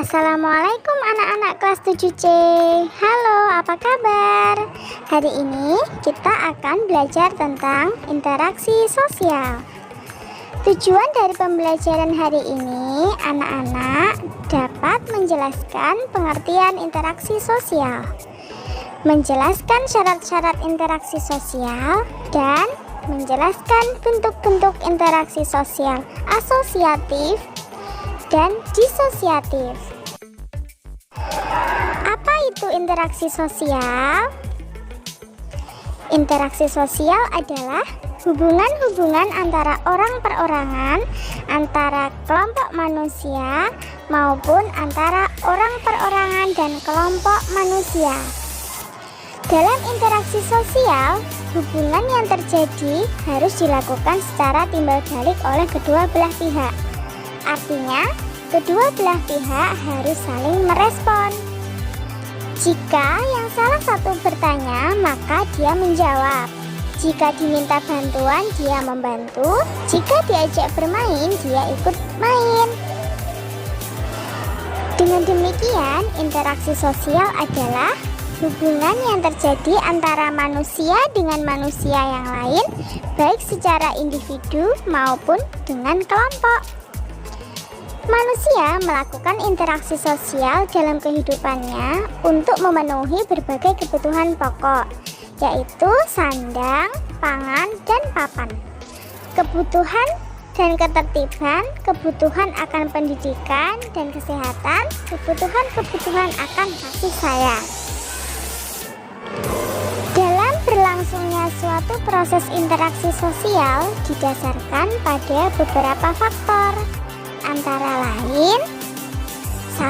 Assalamualaikum anak-anak kelas 7C. Halo, apa kabar? Hari ini kita akan belajar tentang interaksi sosial. Tujuan dari pembelajaran hari ini, anak-anak dapat menjelaskan pengertian interaksi sosial, menjelaskan syarat-syarat interaksi sosial, dan menjelaskan bentuk-bentuk interaksi sosial asosiatif dan disosiatif. Apa itu interaksi sosial? Interaksi sosial adalah hubungan-hubungan antara orang perorangan, antara kelompok manusia, maupun antara orang perorangan dan kelompok manusia. Dalam interaksi sosial, hubungan yang terjadi harus dilakukan secara timbal balik oleh kedua belah pihak. Artinya, kedua belah pihak harus saling merespon. Jika yang salah satu bertanya, maka dia menjawab. Jika diminta bantuan, dia membantu. Jika diajak bermain, dia ikut main. Dengan demikian, interaksi sosial adalah hubungan yang terjadi antara manusia dengan manusia yang lain, baik secara individu maupun dengan kelompok. Manusia melakukan interaksi sosial dalam kehidupannya untuk memenuhi berbagai kebutuhan pokok, yaitu sandang, pangan, dan papan. Kebutuhan dan ketertiban, kebutuhan akan pendidikan dan kesehatan, kebutuhan akan kasih sayang. Dalam berlangsungnya suatu proses interaksi sosial didasarkan pada beberapa faktor. Antara lain 1.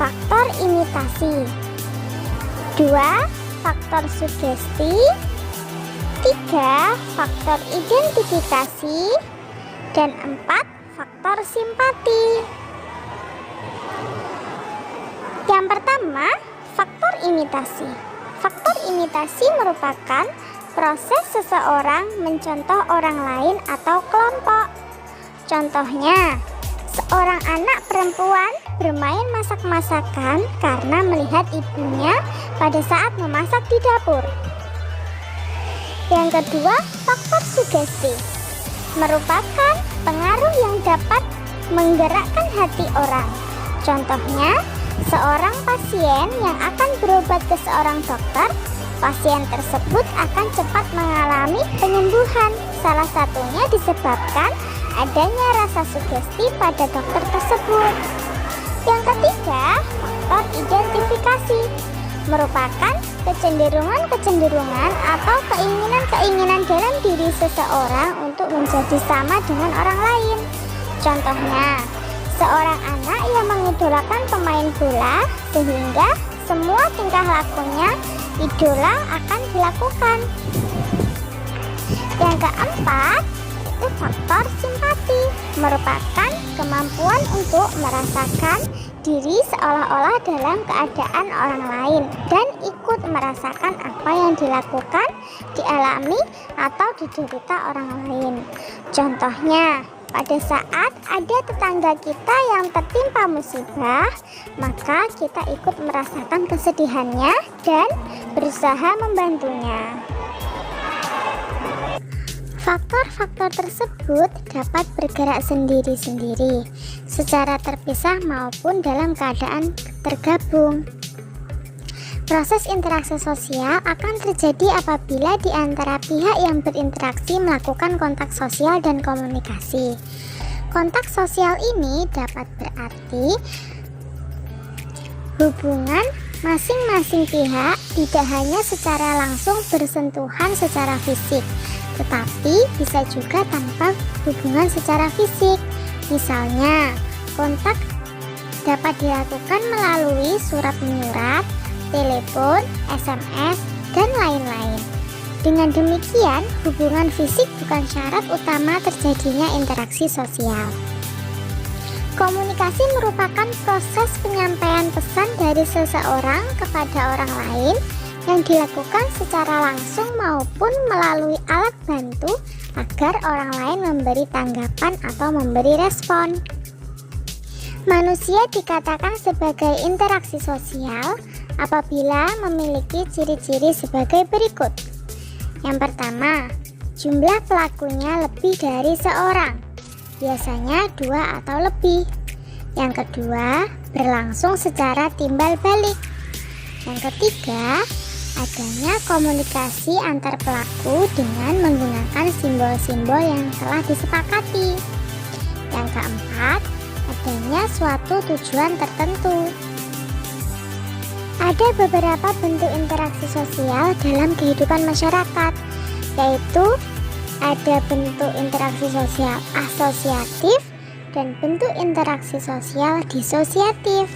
Faktor imitasi 2. Faktor sugesti 3. Faktor identifikasi dan 4. Faktor simpati. Yang pertama, faktor imitasi. Faktor imitasi merupakan proses seseorang mencontoh orang lain atau kelompok. Contohnya, seorang anak perempuan bermain masak-masakan karena melihat ibunya pada saat memasak di dapur. Yang kedua, faktor sugesti merupakan pengaruh yang dapat menggerakkan hati orang. Contohnya, seorang pasien yang akan berobat ke seorang dokter, pasien tersebut akan cepat mengalami penyembuhan. Salah satunya disebabkan adanya rasa sugesti pada dokter tersebut. Yang ketiga, faktor identifikasi merupakan kecenderungan atau keinginan dalam diri seseorang untuk menjadi sama dengan orang lain. Contohnya, seorang anak yang mengidolakan pemain bola sehingga semua tingkah lakunya idola akan dilakukan. Yang keempat, itu faktor simpati merupakan kemampuan untuk merasakan diri seolah-olah dalam keadaan orang lain dan ikut merasakan apa yang dilakukan, dialami, atau diderita orang lain. Contohnya, pada saat ada tetangga kita yang tertimpa musibah, maka kita ikut merasakan kesedihannya dan berusaha membantunya. Faktor-faktor tersebut dapat bergerak sendiri-sendiri, secara terpisah maupun dalam keadaan tergabung. Proses interaksi sosial akan terjadi apabila di antara pihak yang berinteraksi melakukan kontak sosial dan komunikasi. Kontak sosial ini dapat berarti hubungan masing-masing pihak tidak hanya secara langsung bersentuhan secara fisik, tetapi bisa juga tanpa hubungan secara fisik. Misalnya, kontak dapat dilakukan melalui surat menyurat, telepon, SMS, dan lain-lain. Dengan demikian, hubungan fisik bukan syarat utama terjadinya interaksi sosial. Komunikasi merupakan proses penyampaian pesan dari seseorang kepada orang lain yang dilakukan secara langsung maupun melalui alat bantu agar orang lain memberi tanggapan atau memberi respon. Manusia dikatakan sebagai interaksi sosial apabila memiliki ciri-ciri sebagai berikut. Yang pertama, jumlah pelakunya lebih dari seorang, biasanya 2 atau lebih. Yang kedua, berlangsung secara timbal balik. Yang ketiga, adanya komunikasi antar pelaku dengan menggunakan simbol-simbol yang telah disepakati. Yang keempat, adanya suatu tujuan tertentu. Ada beberapa bentuk interaksi sosial dalam kehidupan masyarakat, yaitu ada bentuk interaksi sosial asosiatif dan bentuk interaksi sosial disosiatif.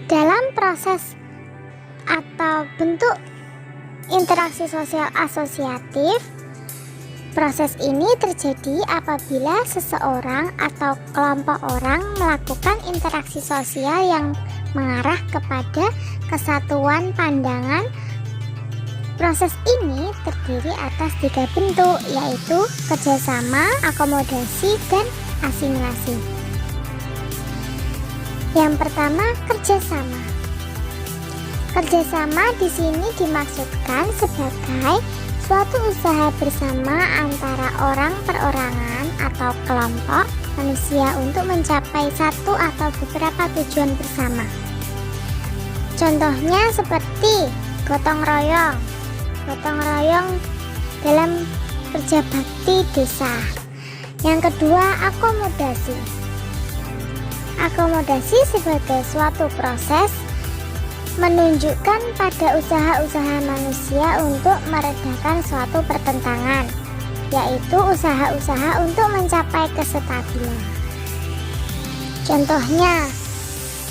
Dalam proses atau bentuk interaksi sosial asosiatif, proses ini terjadi apabila seseorang atau kelompok orang melakukan interaksi sosial yang mengarah kepada kesatuan pandangan. Proses ini terdiri atas 3 bentuk, yaitu kerjasama, akomodasi, dan asimilasi. Yang pertama, kerjasama. Kerjasama di sini dimaksudkan sebagai suatu usaha bersama antara orang perorangan atau kelompok manusia untuk mencapai satu atau beberapa tujuan bersama. Contohnya seperti gotong royong. Gotong royong dalam kerja bakti desa. Yang kedua, akomodasi. Akomodasi sebagai suatu proses menunjukkan pada usaha-usaha manusia untuk meredakan suatu pertentangan, yaitu usaha-usaha untuk mencapai kestabilan. Contohnya,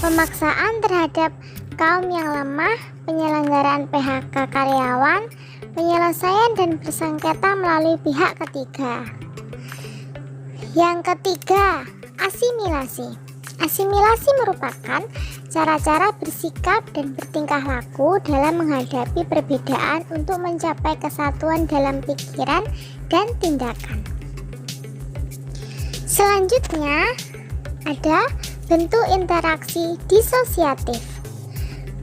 pemaksaan terhadap kaum yang lemah, penyelenggaraan PHK karyawan, penyelesaian dan bersengketa melalui pihak ketiga. Yang ketiga, asimilasi. Asimilasi merupakan cara-cara bersikap dan bertingkah laku dalam menghadapi perbedaan untuk mencapai kesatuan dalam pikiran dan tindakan. Selanjutnya, ada bentuk interaksi disosiatif.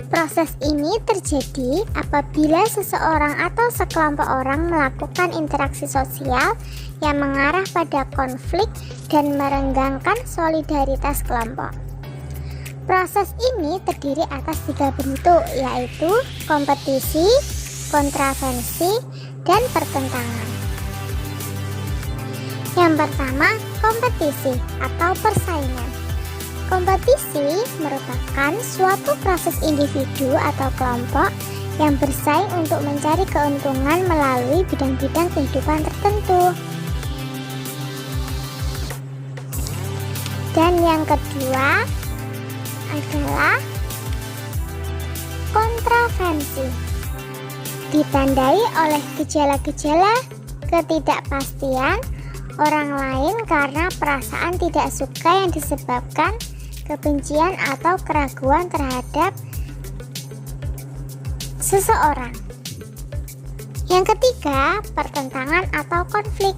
Proses ini terjadi apabila seseorang atau sekelompok orang melakukan interaksi sosial yang mengarah pada konflik dan merenggangkan solidaritas kelompok. Proses ini terdiri atas 3 bentuk, yaitu kompetisi, kontravensi, dan pertentangan. Yang pertama, kompetisi atau persaingan. Kompetisi merupakan suatu proses individu atau kelompok yang bersaing untuk mencari keuntungan melalui bidang-bidang kehidupan tertentu. Dan yang kedua adalah kontravensi. Ditandai oleh gejala-gejala ketidakpastian orang lain karena perasaan tidak suka yang disebabkan kebencian atau keraguan terhadap seseorang. Yang ketiga, pertentangan atau konflik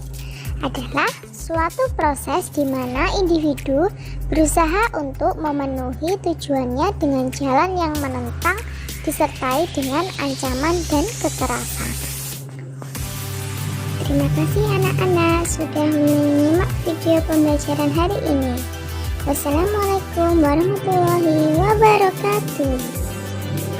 adalah suatu proses di mana individu berusaha untuk memenuhi tujuannya dengan jalan yang menentang disertai dengan ancaman dan kekerasan. Terima kasih anak-anak sudah menyimak video pembelajaran hari ini. Wassalamualaikum warahmatullahi wabarakatuh.